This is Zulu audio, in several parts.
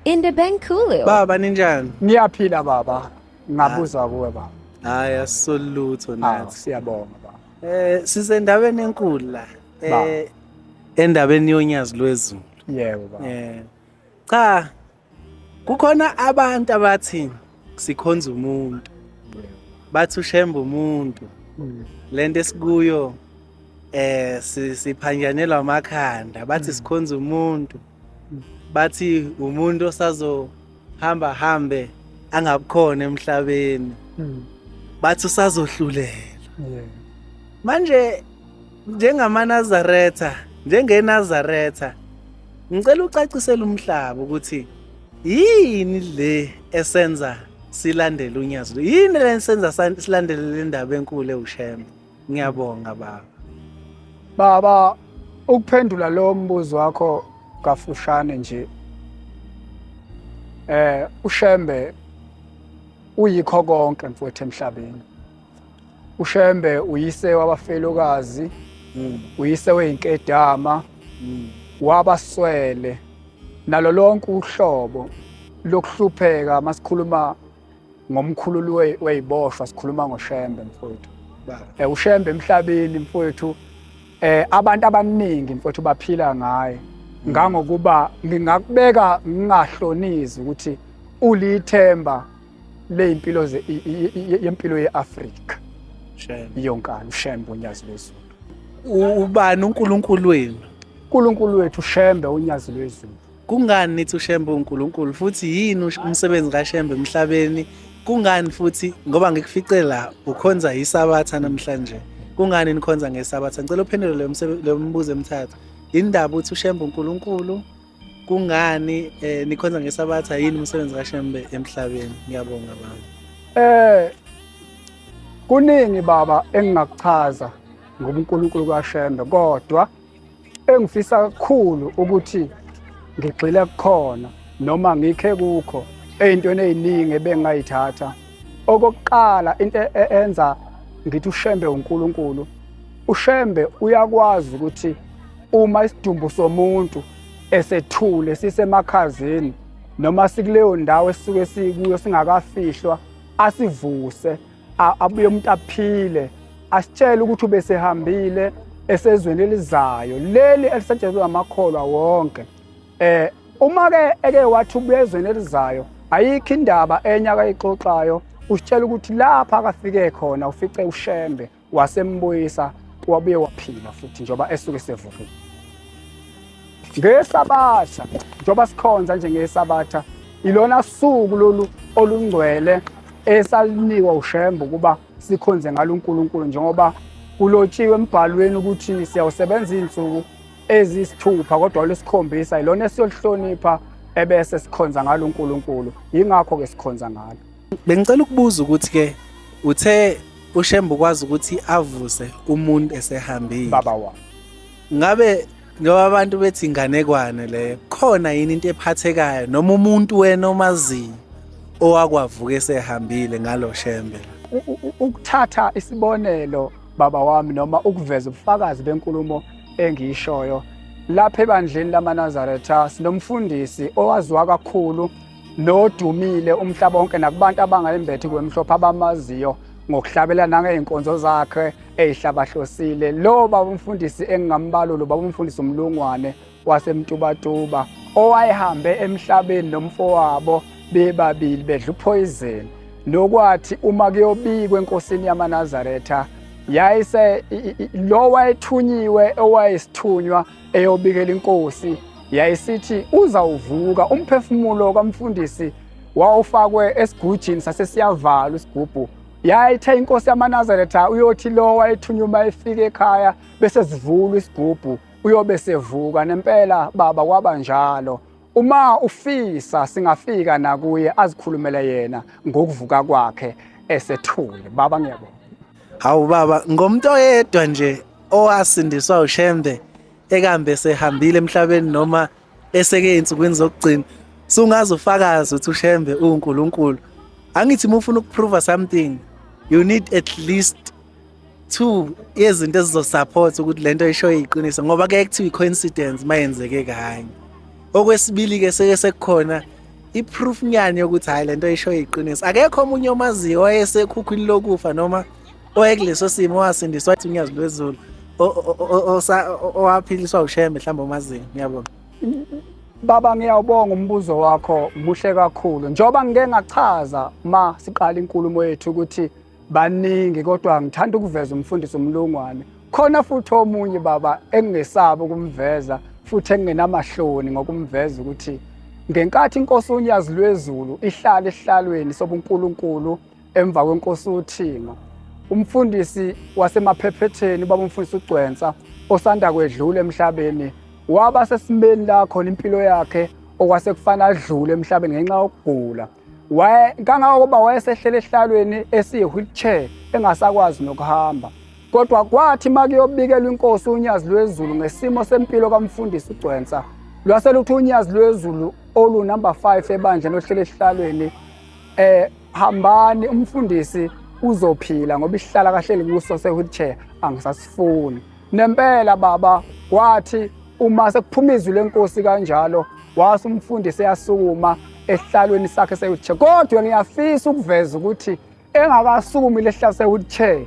In the Benkulu. Baba ninjani? Ngiyaphila baba. Ngabuza kuwe baba. Hayi asolutho Hawu nathi. siyabonga baba. Sisendaweni enkulu la. Baba. Endabeni yonyazi lwezulu. Yebo baba. Cha. Kukhona abantu abathi sikhonza umuntu. Bathi ushemba umuntu. Lento esikuyo siphanjanelwa amakhanda. Bathi sikhonza umuntu. Bathi umuntu osazohamba hambe angabukhona emhlabeni. Bathi usazohlulela. Manje njengeNazaretha ngicela ucacisele umhlaba ukuthi yini le esenza silandele unyazi. Yini le esenza silandele le ndaba enkulu ewushemba. Ngiyabonga baba. Baba ukuphendula lo mbuzo wakho kafushane nje. Ushembe uyikho konke mfowethu emhlabeni. Ushembe uyise wabafelokazi, uyise weinkedama, wabaswele nalo lonke uhlobo lokuhlupheka masikhuluma ngomkhululi weziboshwa sikhuluma ngoshembe mfowethu. Ushembe emhlabeni mfowethu abantu abaningi mfowethu baphila ngaye. Ngangokuba ngingakubeka ngingahlonizi ukuthi ulithemba lezimpilo yempilo yeAfrika. Yonkana ushembe unyazi lwezulu. Ubani uNkulunkulu wenu? uNkulunkulu wethu ushembe unyazi lwezulu. Kungani nithi ushembe uNkulunkulu futhi yini umsebenzi kaShembe emhlabeni? Kungani futhi ngoba ngikufice la ukhonza isabatha namhlanje. Kungani nikhonza ngesabatha? Ngicela uphendule lo mbuzo emithathu. Indaba uthi ushembe uNkulunkulu. Kungani nikhonza ngesabatha yini umsebenzi kaShembe emhlabeni? Ngiyabonga baba. Kuningi baba engingakuchaza ngobuNkulunkulu kaShembe kodwa engifisa kakhulu ukuthi ngigxile kukhona noma ngikhe kukho ezintweni eziningi ebengayithatha. Okokuqala into enza ngithi uShembe uNkulunkulu. uShembe uyakwazi ukuthi uma isidumbu somuntu esethule sisemakhazeni noma sikuleyo ndawo esisuke sikuyo singakafihlwa asivuse abuye umuntu aphile asitshela ukuthi ubesehambile esezweni elizayo leli elisetshenziswa amakholwa wonke. Uma eke wathi ubuye ezweni elizayo ayikho indaba enyaka ayixoxayo usitshela ukuthi lapha akafike khona ufice uShembe wasembuyisa wabuye waphila futhi njoba esuke sevukile. Ngesabatha njoba sikhonza nje ngesabatha ilona suku lolu olungcwele esalinikwa uShembe ukuba sikhonze ngalo uNkulunkulu njengoba kulotshiwe embhalweni ukuthi siyawusebenza izinsuku ezisithupha kodwa lesikhombisa ilona esiyolihlonipha ebese sikhonza ngalo uNkulunkulu. Yingakho ke sikhonza ngalo. Bengicela ukubuza ukuthi ke uthe uShembe ukwazi ukuthi avuse umuntu esehambile. Baba wami. Ngabe ngoba abantu bethi inganekwane leyo khona yini into ephathekayo noma umuntu wena omaziyo owakwavuka esehambile ngalo Shembe? Ukuthatha isibonelo baba wami noma ukuveza ubufakazi benkulumo engiyishoyo lapha ebandleni lamaNazaretha sinomfundisi owaziwa kakhulu nodumile umhlaba wonke nakubantu abangayimbethi kwemhlophe abamaziyo ngokuhlabela nangey'nkonzo zakhe ezihlabahlosile. Lo baba umfundisi engingambalo lo baba umfundisi uMlungwane waseMtubatuba owayehambe emhlabeni nomfowabo bebabili bedla uphoyizeni nokwathi uma kuyobikwa enkosini yamaNazaretha yayise lo wayethunyiwe owayesithunywa eyobikela inkosi yayisithi uzawuvuka. Umphefumulo kaMfundisi wawufakwe esigujini sasesiyavalwa isigubhu. Yayithe inkosi yamaNazaretha uyothi lo wayethunywa uma efika ekhaya bese sivulwa isigubhu uyobe sevuka. Nempela baba kwaba njalo. Uma ufisa singafika nakuye azikhulumele yena ngokuvuka kwakhe esethule. Baba ngiyabonga. Hawu baba ngomuntu oyedwa nje owasindiswa uShembe ekambe sehambile emhlabeni noma eseke insukwini zokugcina sungaze ufakaze ukuthi uShembe uNkulunkulu. Angithi ufuna ukuprove something you need at least 2 izinto ezizosupport ukuthi lento isho iqiniso ngoba ke kuthiwa icoincidence mayenzeke kanye. Okwesibili ke seke sekukhona i-proof nyani yokuthi hayi lento ayisho iqiniso. Akekho omunye omaziyo owayesekhukhwini lokufa noma oyekuleso simo owasindiswa unyazi lwezulu owaphiliswa uShembe mhlawumbe omaziyo. Ngiyabonga. Baba, ngiyawubonga umbuzo wakho, muhle kakhulu. Njoba ngike ngachaza ma siqala inkulumo yethu ukuthi baningi, kodwa ngithanda ukuveza umfundisi uMlungwane. Khona futhi omunye baba engingesaba ukumveza futhi engingenamahloni ngokumveza ukuthi ngenkathi inkosi uNyazi lwezulu ihlala esihlalweni sobuNkulunkulu emva kwenkosi uThinga, umfundisi wasemaphephetheni baba umfundisi uGcwensa osanda kwedlula emhlabeni waba sesimeni la khona impilo yakhe okwase kufana adlule emhlabeni ngenxa yokugula. Kangangokuba wayesehlele esihlalweni esiyi-wheelchair engasakwazi nokuhamba. Kodwa kwathi makuyobikelwa inkosi uNyazi lwezulu ngesimo sempilo kamfundisi uGcwensa, lwase luthi uNyazi lwezulu number 5 ebandleni ohlele esihlalweni, hambani umfundisi uzophila ngoba isihlala kahleli kuso se-wheelchair angisasifuni. Nempela baba, kwathi uma sekuphuma izwi lenkosi kanjalo wase umfundisi eyasukuma esihlalweni sakhe se-wheelchair. Kodwa ngiyafisa ukuveza ukuthi engakasukumi lesihlalo se-wheelchair,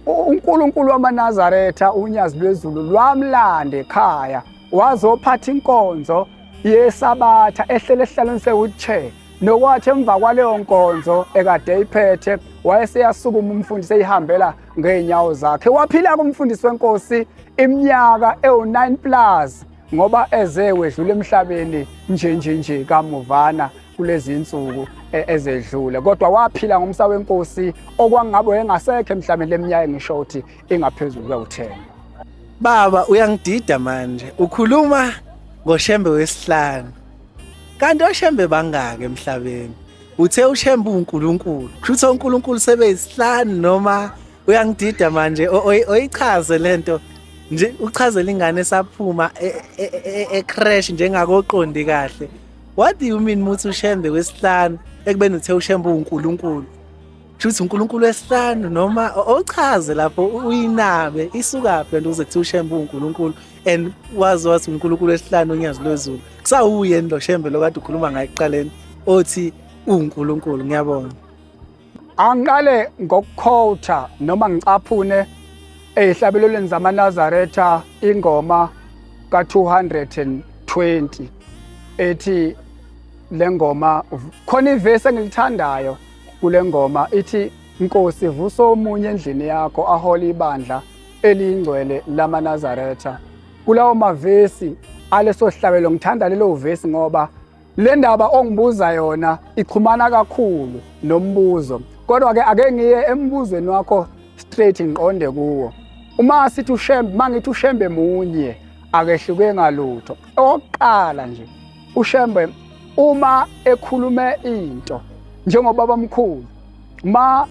uNkulunkulu wamaNazaretha uNyazi lwezulu lwamlanda ekhaya wazophatha inkonzo yesabatha ehlele esihlalweni se-wheelchair. Nokwathi emva kwaleyo nkonzo ekade eyiphethe wayeseyasukuma umfundisi eyihambela ngeenyawo zakhe. Waphila kumfundisi wenkosi iminyaka ewu-9+ ngoba ezewedlula emhlabeni nje kamuvana kulezi insuku ezedlule. Kodwa waphila ngomsa wenkosi okwangabe engasekho emhlabeni leminyaka engisho ukuthi ingaphezulu kwe-10. Baba, uyangidida manje. Ukhuluma ngoShembe wesihlanu. Kanti oShembe bangaka emhlabeni? Uthe uShembe uNkulunkulu. Kusho uNkulunkulu sebeyisihlanu noma uyangidida manje oyichaze lento nje uchazela ingane esaphuma ecrash njengakoqondi kahle. What do you mean muthi uShembe wesihlanu ekubeni uthe uShembe uNkulunkulu? Kusho uNkulunkulu wesihlanu noma ochaze lapho uyinabe isukaphi nje uze kuthi uShembe uNkulunkulu and wazi uNkulunkulu wesihlanu uNyazi lwezulu. Kusawuye lo Shembe lokade ukhuluma ngaye ekuqaleni othi uNkulunkulu. Ngiyabonga. Angiqale ngokukhotha noma ngicaphune ezihlabelelweni zamaNazaretha ingoma ka220 ethi lengoma khona ivesi engilithandayo kule ngoma ithi Nkosi vusa omunye endlini yakho ahole ibandla eliyingcwele lamaNazaretha. Kulawo mavesi aleso sihlabelo ngithanda lelo vesi ngoba le ndaba ongibuza yona ichumana kakhulu nombuzo. Kodwa ke ake ngiye embuzweni wakho straight ngiqonde kuwo. Uma sithi uShembe, mangithi uShembe munye akehluke ngalutho. Oqala nje uShembe uma ekhulume into njengoba babamkhulu ma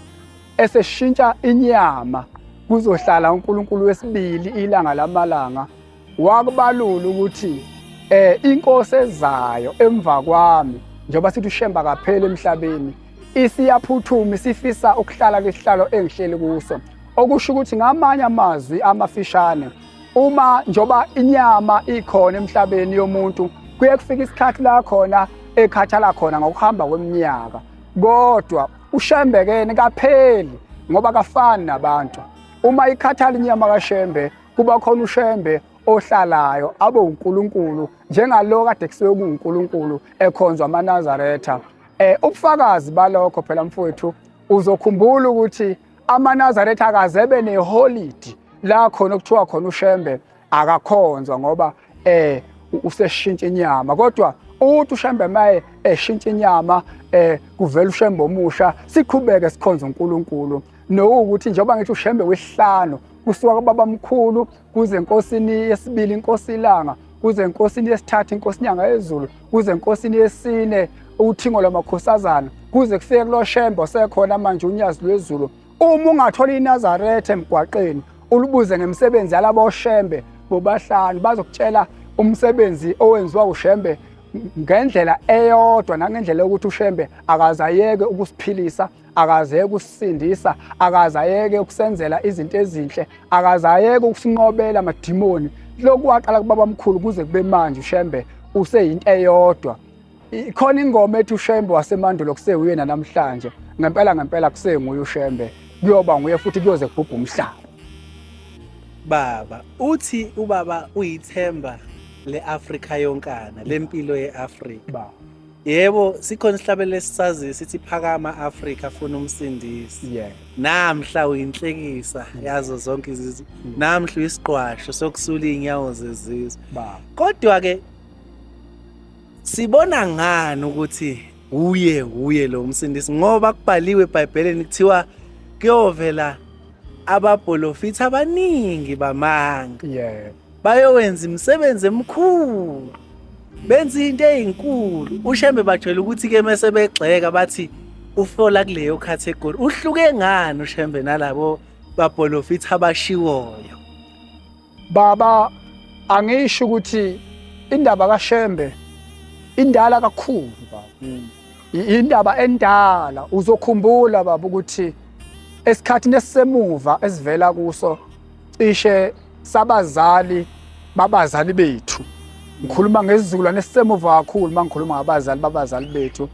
eseshintsha inyama kuzohlala uNkulunkulu wesibili ilanga lamalanga, wakubalula ukuthi inkosi ezayo emva kwami njengoba sithi uShembe akapheli emhlabeni isiyaphuthuma isifisa ukuhlala kwesihlalo engihleli kuso. Okusho ukuthi ngamanye amazwi amafishane, uma njoba inyama ikhona emhlabeni yomuntu kuye kufika isikhathi la khona ekhathala khona ngokuhamba kweminyaka. Kodwa uShembe ke kapheli ngoba kafani nabantu. Uma ikhathala inyama kaShembe kuba khona uShembe ohlalayo abe uNkulunkulu njengalo kade kusuke kuNkulunkulu ekhonzwa amaNazaretha. Ubufakazi balokho phela mfowethu uzokhumbula ukuthi amaNazaretha akazebe neholide la khona okuthiwa khona uShembe akakhonzwa ngoba useshintsha inyama. Kodwa uthi uShembe maye eshintsha inyama kuvela uShembe omusha siqhubeke sikhonza uNkulunkulu. Nokuthi njengoba ngithi uShembe wesihlanu kusuka kubabamkhulu kuze enkosini yesibili inkosi ilanga, kuze enkosini yesithathu inkosi inyanga yezulu, kuze enkosini yesine uthingo lwamakhosazana, kuze kufike kulo Shembe osekhona manje uNyazi lwezulu. Uma ungathola iNazaretha emgwaqeni ulubuze ngemisebenzi yalabo Shembe bobahlanu bazokutshela umsebenzi owenziwa uShembe ngendlela eyodwa nangendlela yokuthi uShembe akazayeke ukusiphilisa, akazayeke ukusindisa, akazayeke ukusenzela izinto ezinhle, akazayeke ukusinqobela amadimoni. Lokhu waqala kubabamkhulu kuze kube manje uShembe useyinto eyodwa. Khona ingoma ethi uShembe wasemandulo kuseyuyena namhlanje. Ngempela kusenguye uShembe. Kuyoba nguye futhi kuyoze kubhubha umhlaba. Baba, uthi ubaba uyithemba le-Afrika yonkana, lempilo ye-Afrika. Ba. Yebo, sikhona isihlabelelo esisaziyo sithi phakama Afrika afuna umsindisi. Yeah. Namhla uyinhlekisa yazo zonke izizwe. Namhla uyisiqwasho sokusula inyawo zezizwe. Ba. Kodwa ke sibona ngani ukuthi uye lo msindisi ngoba kubhaliwe eBhayibhelini kuthiwa kuyovela ababholofithi abaningi bamanga. Yeah. Bayowenza imisebenzi emikhulu. Benza into ezinkulu. uShembe bajwayele ukuthi ke mase begxeka bathi ufola kuleyo category. Uhluke ngani uShembe nalabo babholofithi abashiwoyo? Baba, angisho ukuthi indaba kaShembe indala kakhulu baba. Indaba endala. Uzokhumbula baba ukuthi esikhathini esisemuva esivela kuso cishe sabazali babazali bethu. Ngikhuluma ngesizukulwane esisemuva kakhulu mangikhuluma ngabazali babazali bethu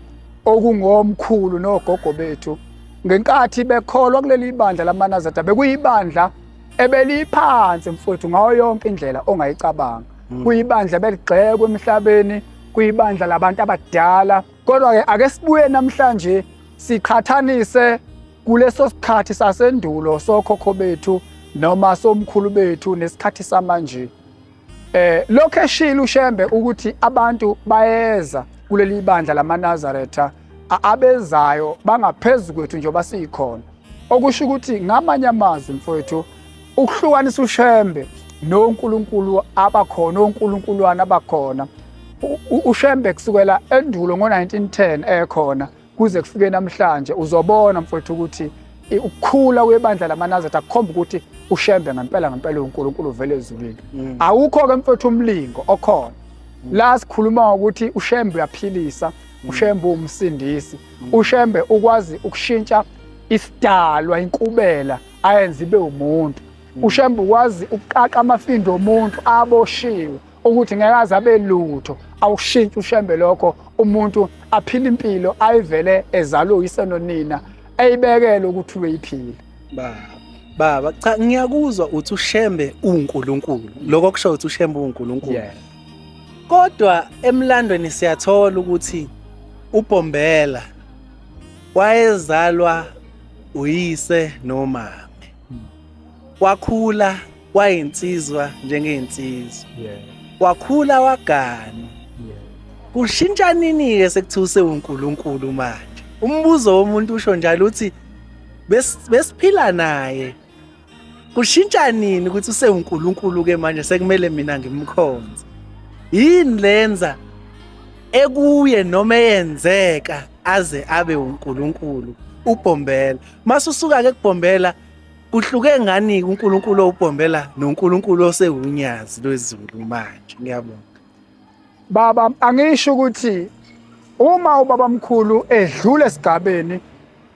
okungomkhulu nogogo bethu. Ngenkathi bekholwa kuleli bandla lamaNazaretha bekuyibandla ebeliphansi mfowethu ngayo yonke indlela ongayicabanga. Kuyibandla beligxekwe emhlabeni, kuyibandla labantu abadala. Kodwa ke ake sibuye namhlanje siqhathanise kuleso sikhathi sasendulo sokhokho bethu noma somkhulu bethu nesikhathi samanje. Lokho eshilo uShembe ukuthi abantu bayeza kuleli bandla lamaNazaretha abezayo bangaphezulu kwethu njengoba sikhona. Okusho ukuthi ngamanye amazwi mfowethu ukuhlukanisa uShembe noNkulunkulu abakhona, oNkulunkuluwana abakhona. uShembe kusukela endulo ngo1910 ekhona kuze kufike namhlanje uzobona mfowethu ukuthi ukukhula kwebandla lamaNazaretha akukhomba ukuthi uShembe ngempela uNkulunkulu vele ezulwini. Awukho ke mfowethu umlingo okhona. La sikhuluma ukuthi uShembe uyaphilisa, uShembe umsindisi, uShembe ukwazi ukushintsha isidalwa inkubela ayenze ibe umuntu. uShembe ukwazi ukuqaqa amafindo omuntu aboshiwe ukuthi ngeke abe lutho. Awushintsha uShembe lokho umuntu aphila impilo ayivele ezalwe uyise nonina ayibekele ukuthi uyiphile. Baba cha ngiyakuzwa uthi uShembe uNkulunkulu. Lokho kusho ukuthi uShembe uNkulunkulu. Yeah. Kodwa emlandweni siyathola ukuthi uBombela wayezalwa uyise nomama. Wakhula wayinsizwa njengeinsizwa. Yeah. Wakhula wagana. Yeah. Kushintsha nini ke sekuthuse uNkulunkulu manje? Umbuzo womuntu usho njalo uthi besiphila naye. Kushintsha nini ukuthi useUNkulunkulu ke manje sekumele mina ngimkhonze? Yini lenza ekuye noma eyenzeka aze abe uNkulunkulu uBombela? Masusuka ke kuBombela kuhluke ngani uNkulunkulu oBombela noNkulunkulu osewunyazi lwezulu manje? Ngiyabonga. Baba angisho ukuthi uma ubabamkhulu edlule esigabeni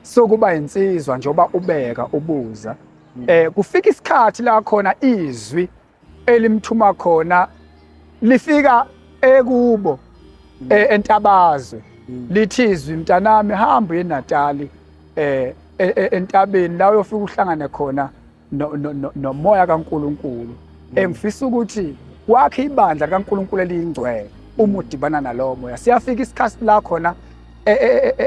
sokuba insizwa njoba ubeka ubuza kufika isikhathi la khona izwi elimthuma khona lifika ekubo entabazwe lithi izwi mntanami hamba eNatali entabeni la uyofika uhlangane khona nomoya kaNkulunkulu. Engifisa ukuthi wakhe ibandla kaNkulunkulu eliyingcwele uma udibana nalowo moya. Siyafika isikhathi la khona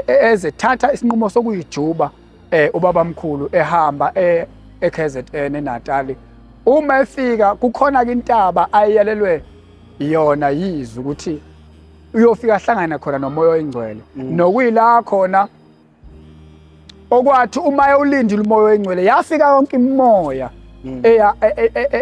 ezethatha isinqumo sokuyijuba ubabamkhulu ehamba eKZN eNatali. Uma efika kukhona ke intaba ayiyalelwe yona yizwe ukuthi uyofika ahlangana khona nomoya oyingcwele. Nokuyila khona okwathi uma eyolindile umoya oyingcwele yafika yonke imimoya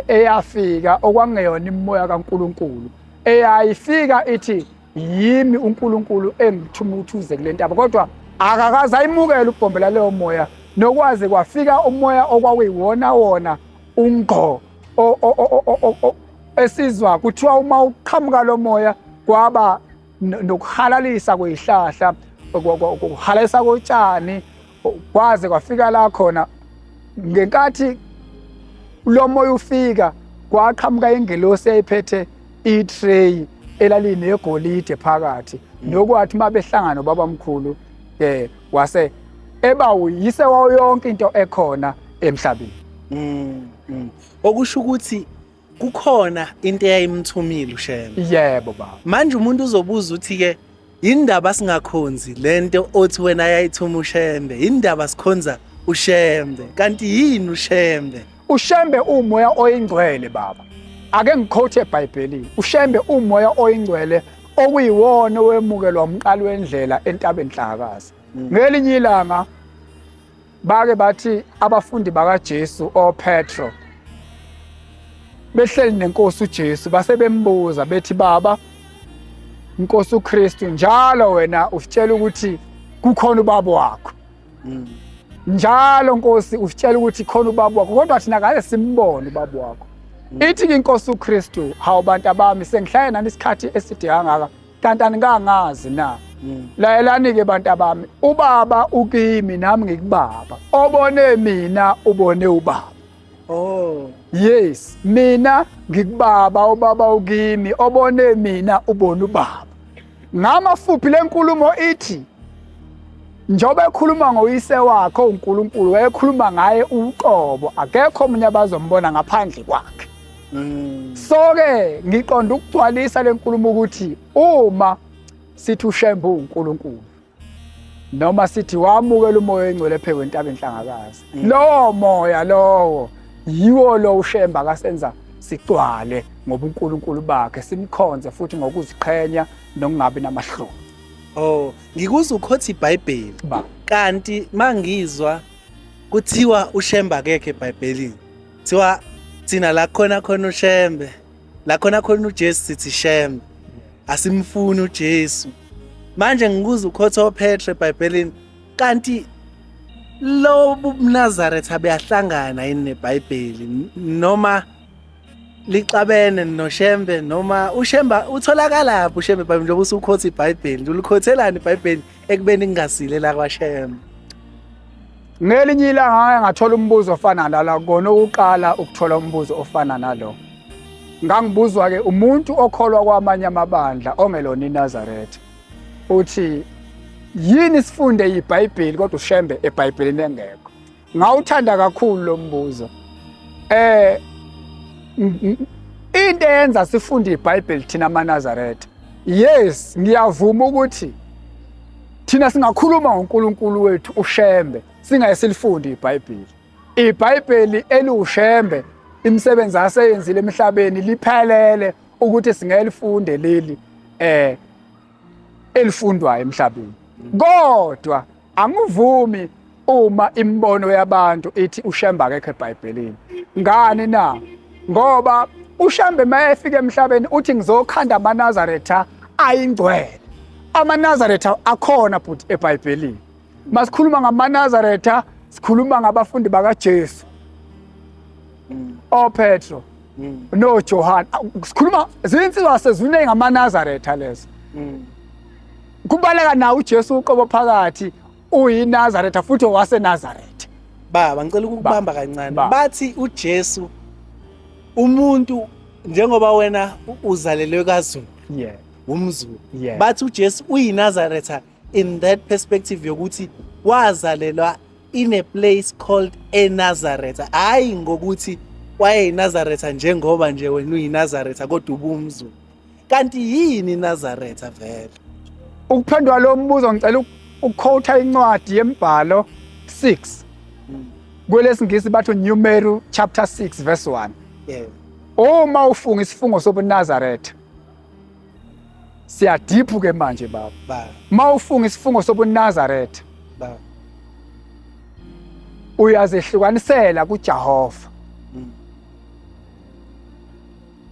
eyafika okwangeyona imimoya kaNkulunkulu eyayifika ithi yimi uNkulunkulu engithuma uthuze kule ntaba. Kodwa akakaze ayimukele uBombela leyo moya nokwaze kwafika umoya okwakuyiwona wona ungqo esizwa kuthiwa uma uqhamuka lo moya kwaba nokuhalalisa kwezihlahla, ukuhalalisa kotshani, kwaze kwafika la khona ngenkathi lo moya ufika kwaqhamuka ingelosi eyiphethe itray elalinegolide phakathi nokwathi mabehlangana nobabamkhulu wase eba uyise wayo yonke into ekhona emhlabeni. Okusho ukuthi kukhona into eyayimthumile uShembe. Yebo baba. Manje umuntu uzobuza uthi ke indaba singakhonzi lento othi wena yayithuma uShembe, indaba sikhonza uShembe. Kanti yini uShembe? uShembe umoya oyingcwele baba. Ake ngikhothe eBhayibhelini. uShembe umoya oyingcwele okuyiwona owemukelwa umqali wendlela entabeni Nhlakazi. Ngelinye ilanga bake bathi abafundi bakaJesu oPetro behleli nenkosi uJesu base bembuza bethi baba Nkosi uKristu njalo wena usitshela ukuthi kukhona ubaba wakho. Njalo Nkosi usitshela ukuthi khona ubaba wakho kodwa thina kaze simbone ubaba wakho. Ithi inkosi uKristu hawu bantu abami sengihlaya nani isikhathi eside kangaka kanti aningangazi na. Layelani ke bantu abami ubaba ukimi nami ngikubaba. Obone mina ubone ubaba. Oh. Yes, mina ngikubaba ubaba ukimi obone mina ubone ubaba. Ngamafuphi lenkulumo ithi njobe ekhuluma ngoyise wakho uNkulunkulu wayekhuluma ngaye uqobo akekho omunye abazombona ngaphandle kwakhe. So ke ngiqonda ukugcwalisa lenkulumo ukuthi uma sithi uShembe uNkulunkulu noma sithi wamukela umoya engcwele phe kwentabeni Nhlangakazi. Lowo moya lowo yiwo lo uShembe akasenza sigcwale ngoba uNkulunkulu bakhe simkhonze futhi ngokuziqhenya nokungabi namahloni. Oh, ngikuza ukhothi iBhayibheli. Kanti mangizwa kuthiwa uShembe akekho eBhayibhelini. Kuthiwa thina la khona uShembe, la khona uJesu sithi Shembe. Asimfuni uJesu. Manje ngikuza ukhothi oPetro eBhayibhelini. Kanti lo buNazaretha beyahlangana yini neBhayibheli noma licabene noShembe noma uShembe utholakala lapho uShembe eBhayibheli njengoba usukhothi iBhayibheli ulikhothelani iBhayibheli ekubeni ngingasile la kwaShembe. Ngelinye ilanga ngathola umbuzo ofana nala kona ukuqala ukuthola umbuzo ofana nalo. Ngangibuzwa ke umuntu okholwa kwamanye amabandla ongelona iNazaretha. Uthi yini sifunde iBhayibheli kodwa uShembe eBhayibhelini engekho. Ngawuthanda kakhulu lo mbuzo. Into eyenza sifunde iBhayibheli thina amaNazaretha. Yes, ngiyavuma ukuthi thina singakhuluma ngoNkulunkulu wethu uShembe singayisilifundi iBhayibheli. iBhayibheli eliuShembe imisebenzi aseyenzile emhlabeni liphelele ukuthi singelifunde leli elifundwayo emhlabeni. Kodwa angivumi uma imbono yabantu ithi uShembe akekho eBhayibhelini. Ngani na? Ngoba uShembe mayefika emhlabeni uthi ngizokhanda amaNazaretha ayingcwele. AmaNazaretha akhona but eBhayibhelini. Masikhuluma ngamaNazaretha sikhuluma ngabafundi bakaJesu. oPetro noJohane sikhuluma zinsizwa sezune ngamaNazaretha lezo. Kubaleka na uJesu uqobo phakathi uyiNazaretha futhi waseNazaretha. Baba ngicela ukubamba kancane. Bathi uJesu umuntu njengoba wena uzalelwe kaZulu. Yeah. Umzulu. Yeah. Bathi uJesu uyiNazaretha in that perspective yokuthi wazalelwa in a place called eNazaretha. Hayi ngokuthi wayeyiNazaretha njengoba nje wena uyiNazaretha kodwa ubumzulu. Kanti yini iNazaretha vele? Ukuphendula lo mbuzo ngicela ukuquote incwadi yemibhalo 6. Kwelesingisi bathi Numeri chapter 6 verse 1. Yeah. Uma ufunga isifungo sobuNazaretha siyadiphu ke manje baba. Ma ufunga isifungo sobuNazaretha baba uyazehlukanisela kuJehova.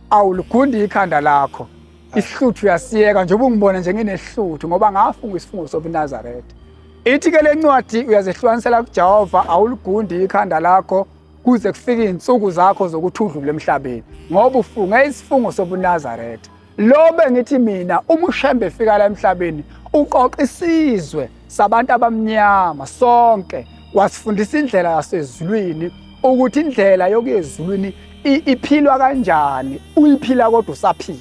Awulugundi ikhanda lakho. Isihluthu uyasiyeka njengoba ungibona nje nginehluthu ngoba ngafunga isifungo sobuNazaretha. Ithi ke lencwadi uyazehlukanisela kuJehova awulugundi ikhanda lakho kuze kufike izinsuku zakho zokuthi udlule emhlabeni ngoba ufunge isifungo sobuNazaretha. Lobe ngithi mina uma uShembe efika la emhlabeni uqoqa isizwe sabantu abamnyama sonke wasifundisa indlela yasezulwini ukuthi indlela yokuyezulwini iphilwa kanjani uyiphila kodwa usaphila.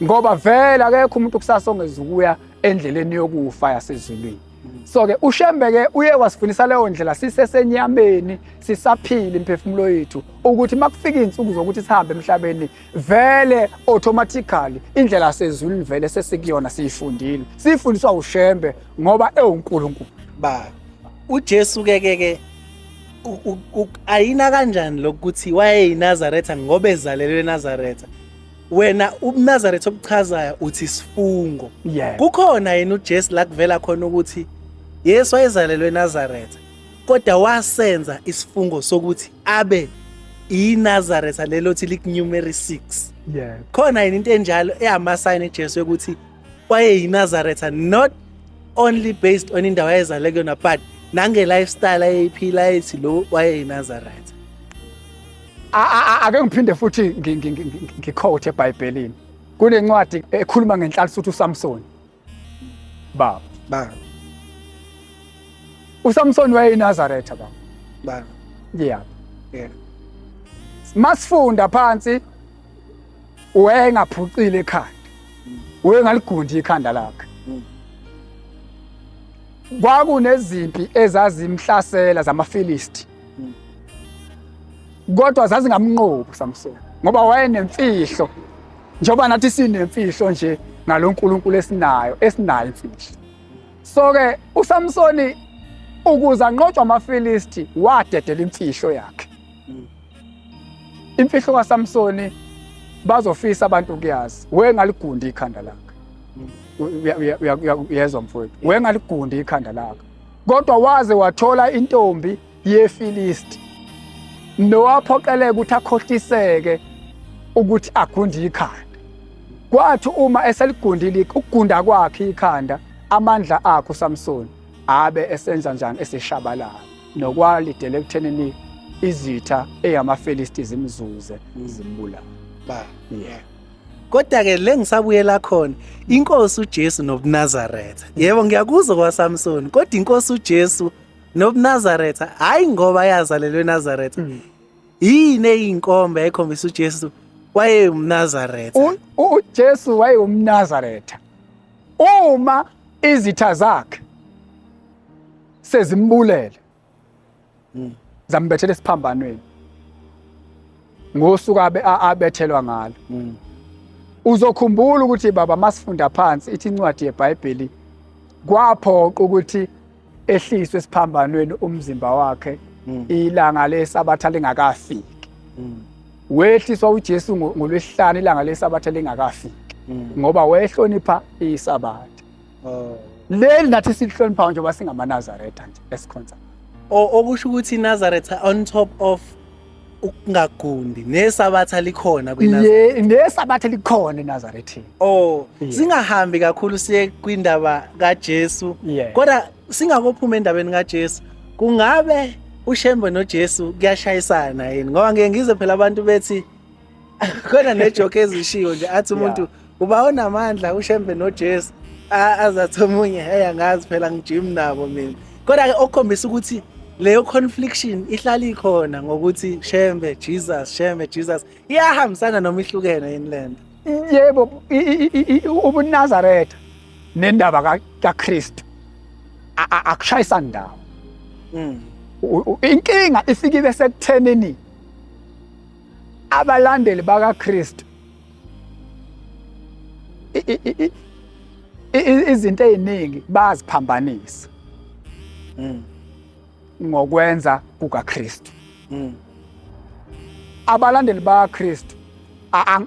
ngoba vele akekho umuntu kusasa ongezukuya endleleni yokufa yasezulwini. So ke uShembe ke uye wasifundisa leyo ndlela sisesenyameni sisaphila imphefumulo yethu ukuthi makufika izinsuku zokuthi sihambe emhlabeni vele automatically indlela yasezulwini vele sesikuyona siyifundile sifundiswa uShembe ngoba ewuNkulunkulu. uJesu ke ayina kanjani lokuthi wayeyiNazaretha ngoba ezalelwe eNazaretha. Wena uNazaretha obuchazayo uthi isifungo. Kukhona yena uJesu la kuvela khona ukuthi Yesu wayezalelwe eNazaretha kodwa wasenza isifungo sokuthi abe iNazaretha lelo thi likunumeri 6. Khona yini into enjalo eyamasayini eJesu ukuthi wayeyiNazaretha not only based on indawo ayezalelwe kuyona but nange lifestyle ayiphila ethi lo wayeyiNazaretha. Ake ngiphinde futhi ngiquote eBhayibhelini. Kunencwadi ekhuluma ngenhlalisuthi uSamson. Baba. uSamson wayeyiNazaretha baba. Yeah. Masifunda phansi wayengaphucile ekhanda. Wayengaligundi ikhanda lakhe. Kwakunezimpi ezazimhlasela zamaFilisti. Kodwa zazingamnqobi uSamson ngoba wayenemfihlo njengoba nathi sinemfihlo nje ngaloNkulunkulu esinayo imfihlo. So ke uSamson ukuze anqotshwe amaFilisti wadedela imfihlo yakhe. Imfihlo kaSamson bazofisa abantu ukuyazi wayengaligundi ikhanda lakhe. Uyezwa mfowethu wayengaligundi ikhanda lakhe kodwa waze wathola intombi yeFilisti nowaphoqeleka ukuthi akhohliseke ukuthi agundi ikhanda. Kwathi uma eseligundile ukugunda kwakhe ikhanda amandla akhe uSamson abe esenza njani eseshabalala nokwalidele ekuthenini izitha eyamaFilisti zimzuze zimbulala. Kodwa ke lengisabuyela khona inkosi uJesu nobuNazaretha. Yebo ngiyakuzwa kwaSamson kodwa inkosi uJesu nobuNazaretha hayi ngoba yazalelwe eNazaretha. Yini eyinkomba ekhombisa uJesu wayeyumNazaretha. uJesu wayeyumNazaretha. Uma izitha zakhe sezimbulele zambethela esiphambanweni ngosuku abethelwa ngalo. Uzokhumbula ukuthi baba masifunda phansi ithi incwadi yeBhayibheli kwaphoqa ukuthi ehliswe esiphambanweni umzimba wakhe ilanga leSabatha lingakafiki. Wehliswa uJesu ngolwesihlanu ilanga leSabatha lingakafiki ngoba wayehlonipha iSabatha. Leli nathi sihlonipha njengoba singamaNazaretha nje esikhonza. Okusho ukuthi iNazaretha on top of ukungagundi neSabatha likhona kwiNazaretha. neSabatha likhona eNazaretha. Singahambi kakhulu siye kwindaba kaJesu kodwa singakophuma endabeni kaJesu kungabe uShembe noJesu kuyashayisana yini ngoba ngeke ngize phela abantu bethi khona nejoke ezishiwo nje athi umuntu uba onamandla uShembe noJesu azathi omunye angazi phela ngijim nabo mina kodwa ke okukhombisa ukuthi leyo confliction ihlala ikhona ngokuthi Shembe Jesus iyahambisana noma ihlukene yini lento. Yebo ubuNazaretha nendaba kaKristu akushayisani ndawo. Inkinga ifikile sekuthenini abalandeli bakaKristu izinto eziningi baziphambanisa ngokwenza kukaKristu. Abalandeli bakaKristu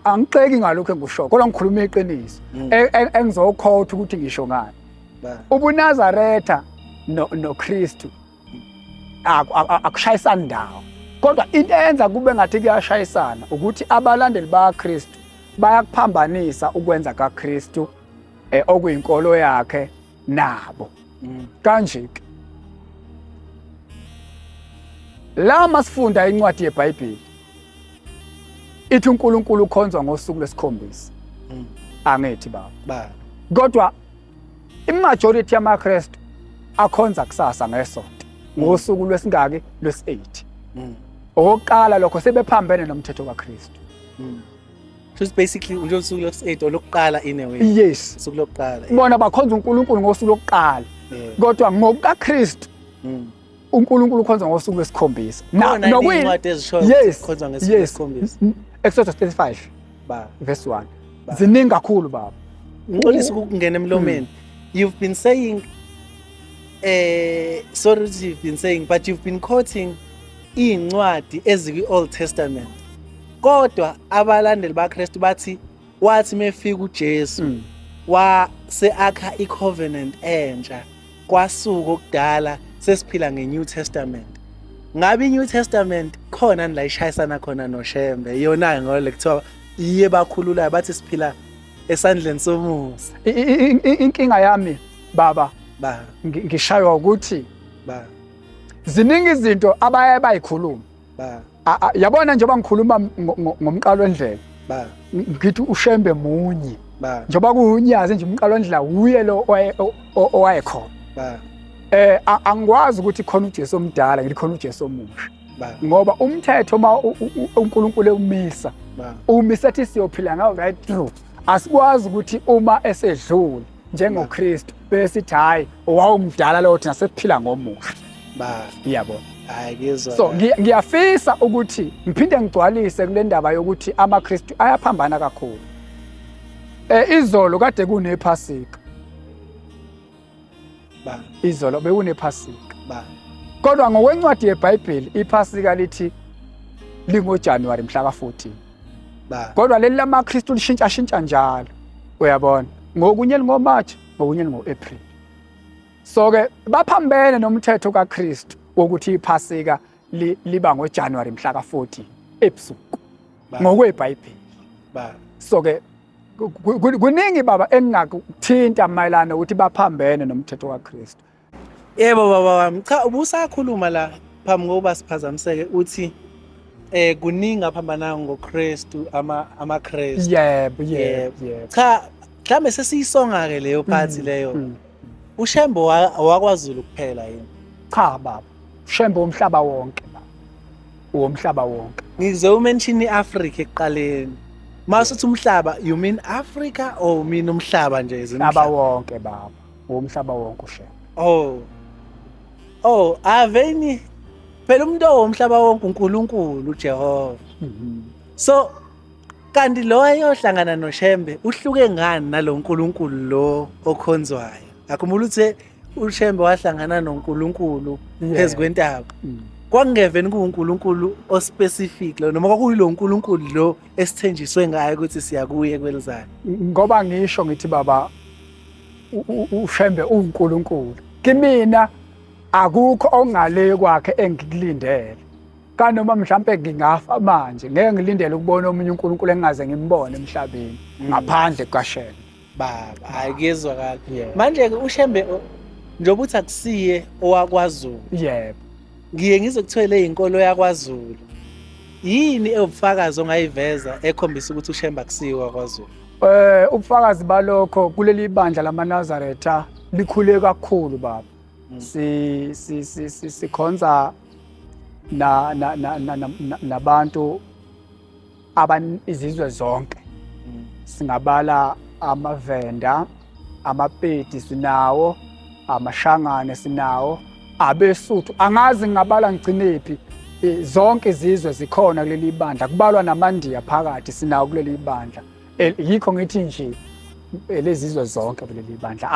angixeki ngalokho engikusho kodwa ngikhuluma iqiniso engizokhotha ukuthi ngisho ngani. UbuNazaretha noKristu akushayisani ndawo kodwa into eyenza kube ngathi kuyashayisana ukuthi abalandeli bakaKristu bayakuphambanisa ukwenza kaKristu okuyinkolo yakhe nabo kanje ke. La masifunda incwadi yeBhayibheli ithi uNkulunkulu ukhonzwa ngosuku lwesikhombisa. Angithi baba. Kodwa imajority yamaKristu akhonza kusasa ngesonto ngosuku lwesingaki lwesi8. Oqala lokho sebephambene nomthetho kaKristu. Just basically nje usuku lesi-8 olokuqala in a way. yes Usuku lokuqala. bona bakhonza uNkulunkulu ngosuku lokuqala Yeah. kodwa ngokukaKristu Mm. uNkulunkulu ukhonza ngosuku lwesikhombisa Khona iy'ncwadi ezishoyo ukuthi yes kukhonzwa ngesuku yes lesikhombisa. Exodus 35 Ba. verse 1 Ba. ziningi kakhulu baba Ngixolisa ukungena emlomeni. You've been saying sorry ukuthi you've been saying but you've been quoting iy'ncwadi ezikwi-Old Testament. Kodwa abalandeli baKristu bathi wathi mefika uJesu wase akha i-covenant entsha kwasuka okudala sesiphila nge-New Testament. Ngabe i-New Testament khona la ishayisana khona noShembe yona ngole kuthiwa iye bakhululayo bathi siphila esandleni somusa. inkinga yami baba Ba ngishaywa ukuthi ba ziningi izinto abaye bayikhuluma ba yabona njengoba ngikhuluma ngomqalo wendlela ba ngithi uShembe munye ba njengoba kuunyazi nje umqalo wendlela uye lo owayekhona ba angikwazi ukuthi khona uJesu omdala ngithi khona uJesu omusha ba ngoba umthetho uNkulunkulu umisa ba umisethi siyophila ngawo right through asikwazi ukuthi uma esedlule njengoKristu besithi hayi owawumdala lo thina sesiphila ngomusha ba iyabona hayi ngizwa. so ngiyafisa ukuthi ngiphinde ngigcwalise kule ndaba yokuthi amaKristu ayaphambana kakhulu izolo kade kunephasika ba izolo bekunephasika ba kodwa ngokwencwadi yeBhayibheli iphasika lithi lingoJanuwari mhla ka-14 ba kodwa leli lamaKristu lishintsha njalo uyabona ngokunye lingoMarch ngokunye lingo-April so ke baphambene nomthetho kaKristu wokuthi iphasika liba ngoJanuwari mhla ka-14 ebusuku ngokweBhayibheli ba so ke kuningi baba engingakuthinta mayelana ukuthi baphambene nomthetho kaKristu. Yebo baba wami cha ubusakhuluma la phambi kokuba siphazamiseke uthi kuningi aphambana ngoKristu amaKristu. Yebo. Cha mhlambe sesiyisonga ke leyo phathi leyo. uShembe wakwaZulu kuphela yini? Cha baba, uShembe umhlaba wonke baba. Womhlaba wonke. Ngizwe umention iAfrica ekuqaleni. Masuthi umhlaba, you mean Africa or mean umhlaba nje Umhlaba wonke baba. Womhlaba wonke uShembe. Aveni phela umuntu owomhlaba wonke uNkulunkulu uJehova. So kanti lo ayohlangana noShembe uhluke ngani nalo uNkulunkulu lo okhonzwayo? Akhumbula ukuthi uShembe wahlangana noNkulunkulu phezukwentaba. Kwangeveni kuuNkulunkulu ospecific lo noma kwakuyilo uNkulunkulu lo esithenjiswe ngayo ukuthi siyakuye kwelizayo. Ngoba ngisho ngithi baba uShembe uNkulunkulu. Kimina akukho ongale kwakhe engikulindele. Kanoma mhlambe ngingafa manje ngeke ngilindele ukubona omunye uNkulunkulu engaze ngimbone emhlabeni ngaphandle kaShembe. Baba ayizwakala. Manje ke uShembe njengoba uthi akusiye owakwaZulu. Yebo. Ngiye ngizokuthola izinkolo yakwaZulu. Yini ubufakazi ongayiveza ekhombisa ukuthi uShembe akusiwe kwaZulu? Ubufakazi balokho kuleli bandla lamaNazaretha likhule kakhulu baba. Sikhonza nabantu izizwe zonke. Singabala amaVenda, amaPedi sinawo, amashangane sinawo, abeSuthu. Angazi ngingabala ngcinephi. Zonke izizwe zikhona kuleli bandla. Kubalwa namaNdiya phakathi sinawo kuleli bandla. Yikho ngithi nje lezizwe zonke kuleli bandla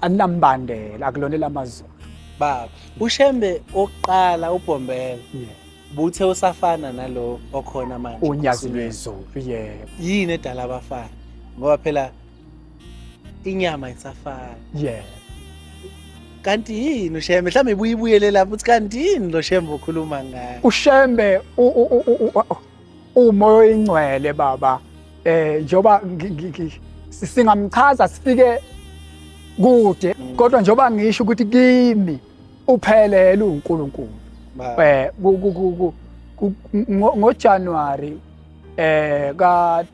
alinambandela akulona lamazulu. Baba uShembe oqala uBhombela buthe usafana nalo okhona manje unyazi lwezulu. Yebo. Yini edala abafana ngoba phela inyama isafana. Yebo. Kanti yini uShembe mhlawumbe ibuyibuyele lapho uthi kanti yini lo Shembe okhuluma ngaye? uShembe umoya oyingcwele baba. Njoba singamchaza sifike kude kodwa njoba ngisho ukuthi kimi uphelele uNkulunkulu. ngoJanuwari ka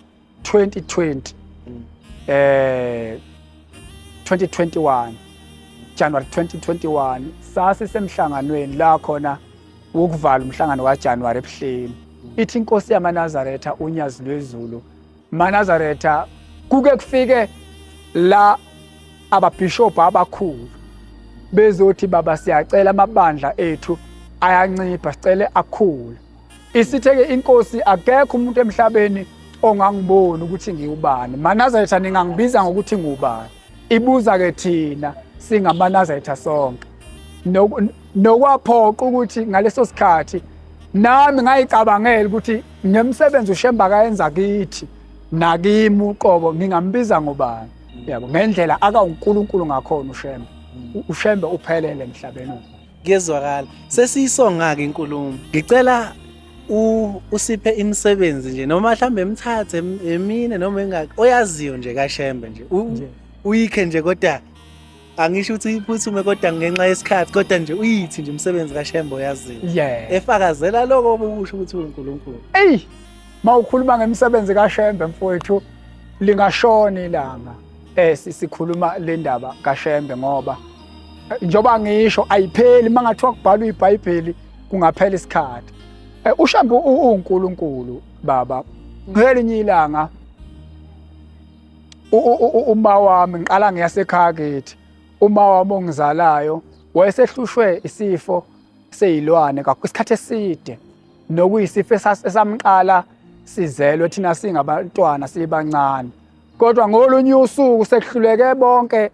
2020 2021 January 2021 sasisemhlanganweni la khona wokuvala umhlangano kaJanuwari ebuhleni. Ithi inkosi yamaNazaretha unyazi lwezulu Manazaretha kuke kufike la ababhishobhu abakhulu bezothi baba siyacela amabandla ethu ayancipha sicele akhule. Isithe-ke inkosi akekho umuntu emhlabeni ongangiboni ukuthi ngiwubani. Manazaretha ningangibiza ngokuthi ngubani. Ibuza-ke thina singamanazaretha sonke. Nokwaphoqa ukuthi ngaleso sikhathi nami ngayicabangela ukuthi nemsebenzi uShembe akayenza kithi nakimi uqobo ngingambiza ngobani. Yabo ngendlela akawuNkulunkulu ngakhona uShembe. uShembe uphelele emhlabeni. Kuyezwakala. Sesiyisonga-ke inkulumo. Ngicela usiphe imisebenzi nje noma mhlambe emthathe emine noma engaki oyaziyo nje kaShembe nje. Uyikhe nje kodwa angisho ukuthi iphuthume kodwa ngenxa yesikhathi kodwa nje uyithi nje umsebenzi kaShembe oyaziyo. Efakazela lokho okusho ukuthi uNkulunkulu. Mawukhuluma ngemisebenzi kaShembe mfowethu lingashona ilanga. Sikhuluma le ndaba kaShembe ngoba njoba ngisho ayipheli mangathiwa kubhalwa iBhayibheli kungaphela isikhathi. uShembe uNkulunkulu baba. Ngelinye ilanga uma wami ngiqala ngiyasekhaya kithi. Uma wami ongizalayo wayesehlushwe isifo seyilwane isikhathi eside nokuyisifo esamqala sizelwe thina singabantwana sibancane. Kodwa ngolunye usuku sekuhluleke bonke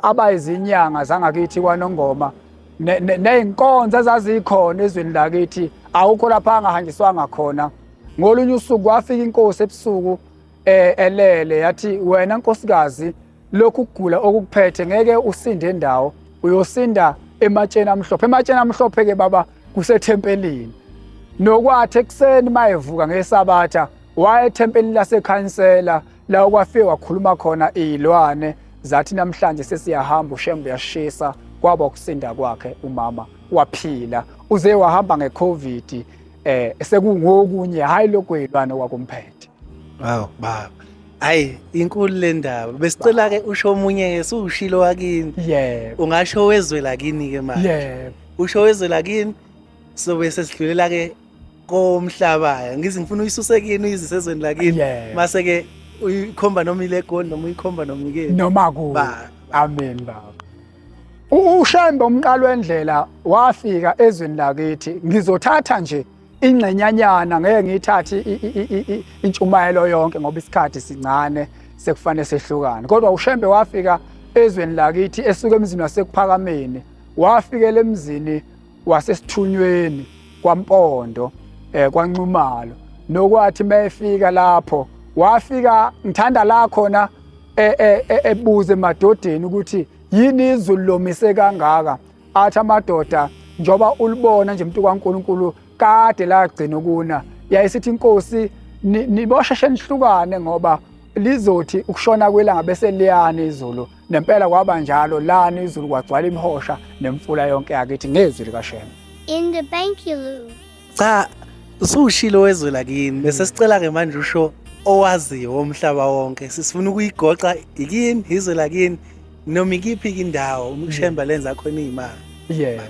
abayizinyanga zangakithi kwaNongoma ney'nkonzo ezazikhona ezweni lakithi awukho lapha angahanjiswanga khona. Ngolunye usuku kwafika inkosi ebusuku elele yathi wena nkosikazi lokhu kugula okukuphethe ngeke usinde endawo uyosinda ematsheni amhlophe. Ematsheni amhlophe-ke baba kusethempelini. Nokwathi ekuseni mayevuka ngeSabatha waya ethempelini laseKhansela la okwafike wakhuluma khona iy'lwane zathi namhlanje sesiyahamba uShembe uyashisa kwaba ukusinda kwakhe umama waphila. Uze wahamba ngeCOVID sekungokunye hayi lokho iy'lwane kwakumphethe. Wow baba. Hayi inkulu le ndaba. Besicela-ke usho omunye-ke sushilo wakini. Ungasho wezwe lakini-ke manje. Usho wezwe lakini sobe sesidlulela-ke komhlabaya. Ngize ngifuna uyisuse kini uyizise ezweni lakini. Mase-ke uyikhomba noma ileGoli noma uyikhomba noma ikeni. Noma kuwe. Amen baba. uShembe umqalo wendlela wafika ezweni lakithi. Ngizothatha nje ingcenyanyana ngeke ngiyithathe intshumayelo yonke ngoba isikhathi sincane sekufanele sehlukane. Kodwa uShembe wafika ezweni lakithi esuka emzini waseKuphakameni wafikela emzini wasesithunyweni kwaMpondo kwaNcumalo. Nokwathi mayefika lapho wafika ngithanda la khona ebuze emadodeni ukuthi yini izulu lomise kangaka. Athi amadoda njoba ulibona nje umuntu kaNkulunkulu kade lagcina ukuna. Yayisithi inkosi nibosheshe nihlukane ngoba lizothi ukushona kwelanga bese liyana izulu. Nempela kwaba njalo lana izulu kwagcwala imihosha nemfula yonke yakithi ngezwi likaShembe. In the Bankulu. Cha usushilo wezwe lakini bese sicela-ke manje usho owaziyo womhlaba wonke. Sifuna ukuyigoqa ikini izwe lakini noma ikiphi indawo uShembe lenza khona iy'mali.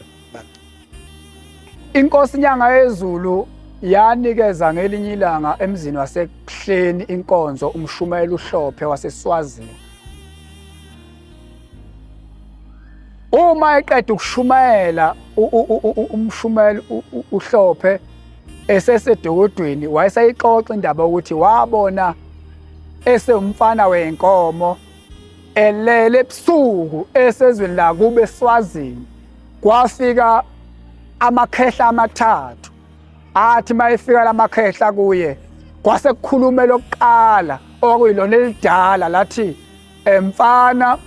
Inkosi inyanga yezulu yanikeza ngelinye ilanga emzini wasekuhleni inkonzo umshumayeli uHlophe waseSwazini. Uma eqeda ukushumayela umshumayeli uHlophe esesedokodweni wayesayixoxa indaba ukuthi wabona esewumfana wenkomo elele ebusuku esezweni la kube eSwazini. Kwafika amakhehla amathathu. Athi mayefika lamakhehla kuye kwase kukhulume lokuqala okuyilona elidala lathi mfana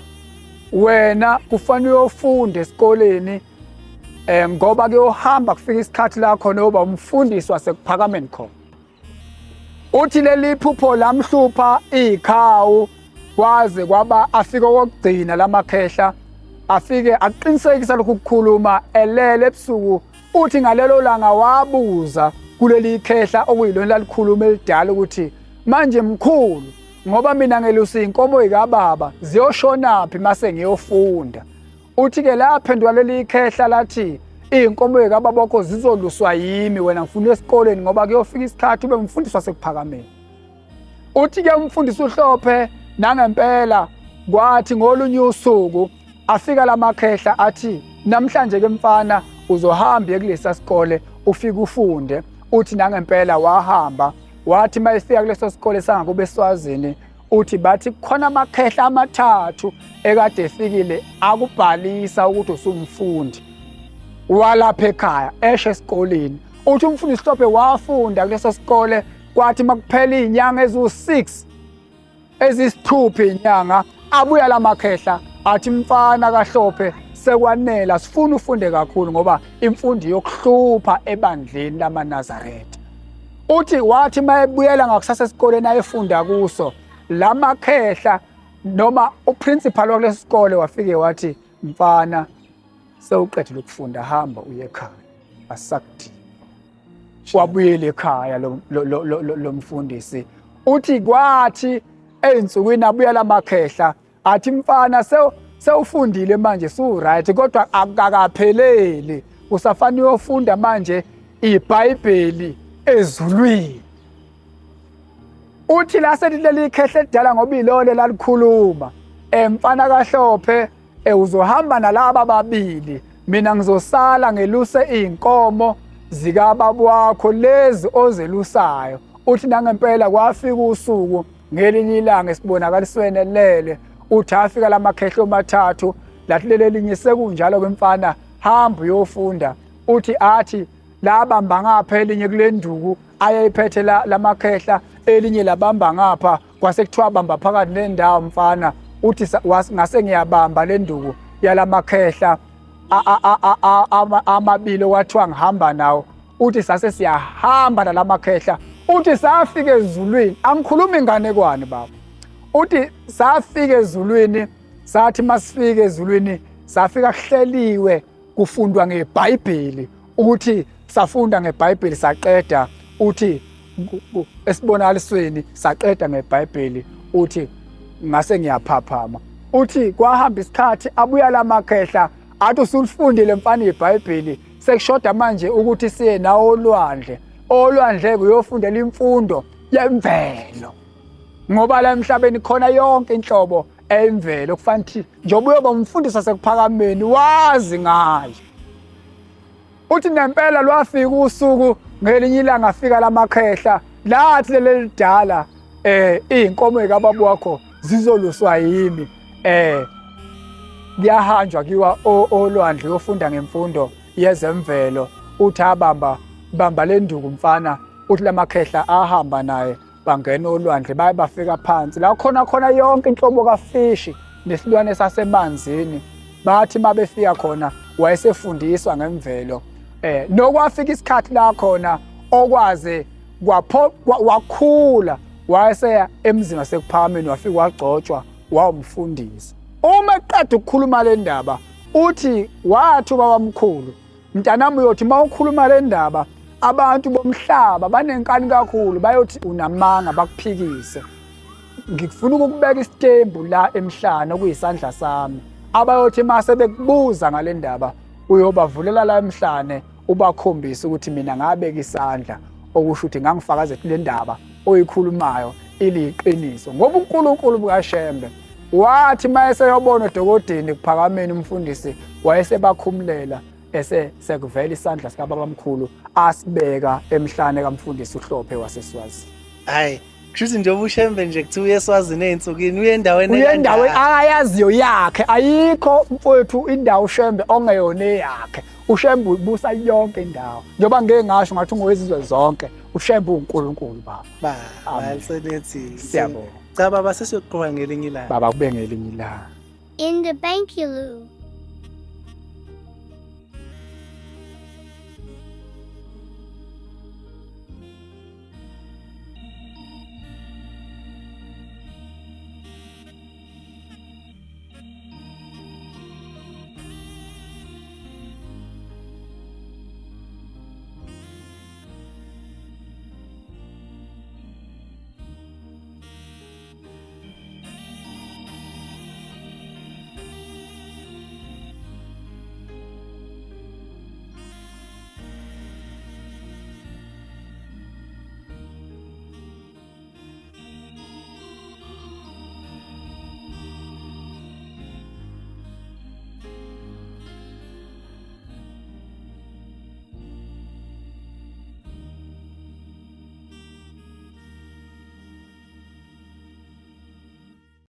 wena kufanele uyofunde esikoleni ngoba kuyohamba kufika isikhathi lakho noba umfundisi waseKuphakameni khona. Uthi leli phupho lamhlupha ikhawu kwaze kwaba afika okugcina lamakhehla afike aqinisekisa lokhu kukhuluma elele ebusuku. Uthi ngalelo langa wabuza kuleli khehla okuyilona lalikhuluma elidala ukuthi manje mkhulu ngoba mina ngelusa inkomo ikababa ziyoshonaphi mase ngiyofunda. Uthi-ke laphendula leli khehla lathi iy'nkomo ikababa wakho zizoluswa yimi wena ngifuna esikoleni ngoba kuyofika isikhathi ube umfundisi waseKuphakameni. Uthi-ke umfundisi uHlophe nangempela kwathi ngolunye usuku afika lamakhehla athi namhlanje-ke mfana uzohamba kulesa sikole ufike ufunde. Uthi nangempela wahamba wathi mayefika kuleso sikole sangakube eSwazini uthi bathi khona amakhehla amathathu ekade efikile akubhalisa ukuthi usumfundi walapha ekhaya eshe esikoleni. Uthi umfundisi Hlophe wafunda kuleso sikole kwathi makuphela izinyanga ezu6 ezisithupha inyanga abuya lamakhehla athi mfana kaHlophe sekwanela sifuna ufunde kakhulu ngoba imfundo yokuhlupha ebandleni lamaNazaretha. Uthi wathi mayebuyela ngakusasa esikoleni ayefunda kuso lamakhehla noma uprincipal walesi sikole wafike wathi mfana sewuqedile ukufunda hamba uye ekhaya asakudingi. Wabuyela ekhaya lo mfundisi. Uthi kwathi ey'nsukwini abuya lamakhehla athi mfana sewufundile manje su-right kodwa akakapheleli usafanele uyofunda manje iBhayibheli ezulwini. Uthi la sethi leli khehla elidala ngoba ilole lalikhuluma mfana kaHlophe uzohamba nalaba babili mina ngizosala ngeluse iy'nkomo zikababa wakho lezi ozelusayo. Uthi nangempela kwafika usuku ngelinye ilanga esibonakalisweni lele uthi afika lamakhehla amathathu lathi leli linye sekunjalo kwemfana hamba uyofunda. Uthi athi labamba ngapha elinye kule nduku ayeyiphethe lamakhehla elinye labamba ngapha kwase kuthiwa bamba phakathi nendawo mfana. Uthi ngase ngiyabamba le nduku yalamakhehla amabili kwathiwa ngihamba nawo. Uthi sase siyahamba nalamakhehla. Uthi safika ezulwini angikhuluma inganekwane baba. Uthi safika ezulwini sathi masifika ezulwini safika kuhleliwe kufundwa ngeBhayibheli. Uthi safunda ngeBhayibheli saqeda. Uthi esibonakalisweni saqeda ngeBhayibheli. Uthi ngase ngiyaphaphama. Uthi kwahamba isikhathi abuya lamakhehla athi usulifundile mfana iBhayibheli sekushoda manje ukuthi siye nawo olwandle. Olwandle kuyofundela imfundo yemvelo ngoba la emhlabeni khona yonke inhlobo eyimvelo kufanele ukuthi njengoba uyoba umfundisi wasekuphakameni wazi ngayo. Uthi nempela lwafika usuku ngelinye ilanga afika lamakhehla lathi leli lidala iy'nkomo zikababa wakho zizoluswa yimi kuyahanjwa kiwa olwandle yofunda ngemfundo yezemvelo. Uthi bamba le nduku mfana. Uthi lamakhehla ahamba naye bangena olwandle baye bafika phansi la khona yonke inhlobo kafishi nesilwane sasemanzini. Bathi mabefika khona wayesefundiswa ngemvelo nokwafika isikhathi la khona okwaze wakhula wayeseya emzini wasekuphakameni wafika wagcotshwa wawumfundisi. Uma eqeda ukukhuluma le ndaba uthi wathi ubabamkhulu mntanami uyothi mawukhuluma le ndaba abantu bomhlaba banenkani kakhulu bayothi unamanga bakuphikise. Ngikufuna ukubeka isitembu la emhlane okuyisandla sami abayothi mase bekubuza ngale ndaba uyobavulela la emhlane ubakhombisa ukuthi mina ngabeka isandla okusho ukuthi ngangifakaze le ndaba oyikhulumayo iliqiniso ngoba uNkulunkulu bukaShembe wathi mayeseyobona uDokodeni kuphakameni umfundisi wayesebakhumulela sekuvela isandla sikababamkhulu asibeka emhlane kamfundisi uHlophe waseSwazi. Hayi kushuthi njengoba uShembe nje kuthi uye eSwazini ey'nsukwini uye endaweni uyendaweni ayaziyo yakhe ayikho mfowethu indawo uShembe ongeyona eyakhe. uShembe ubusa yonke indawo njengoba ngeke ngasho ngathi ungowezizwe zonke uShembe uNkulunkulu baba. Alisenethi Siyabonga. Cha baba sesiyoqhubeka ngelinye ilanga. Baba kube ngelinye ilanga. In the Bankyaloo.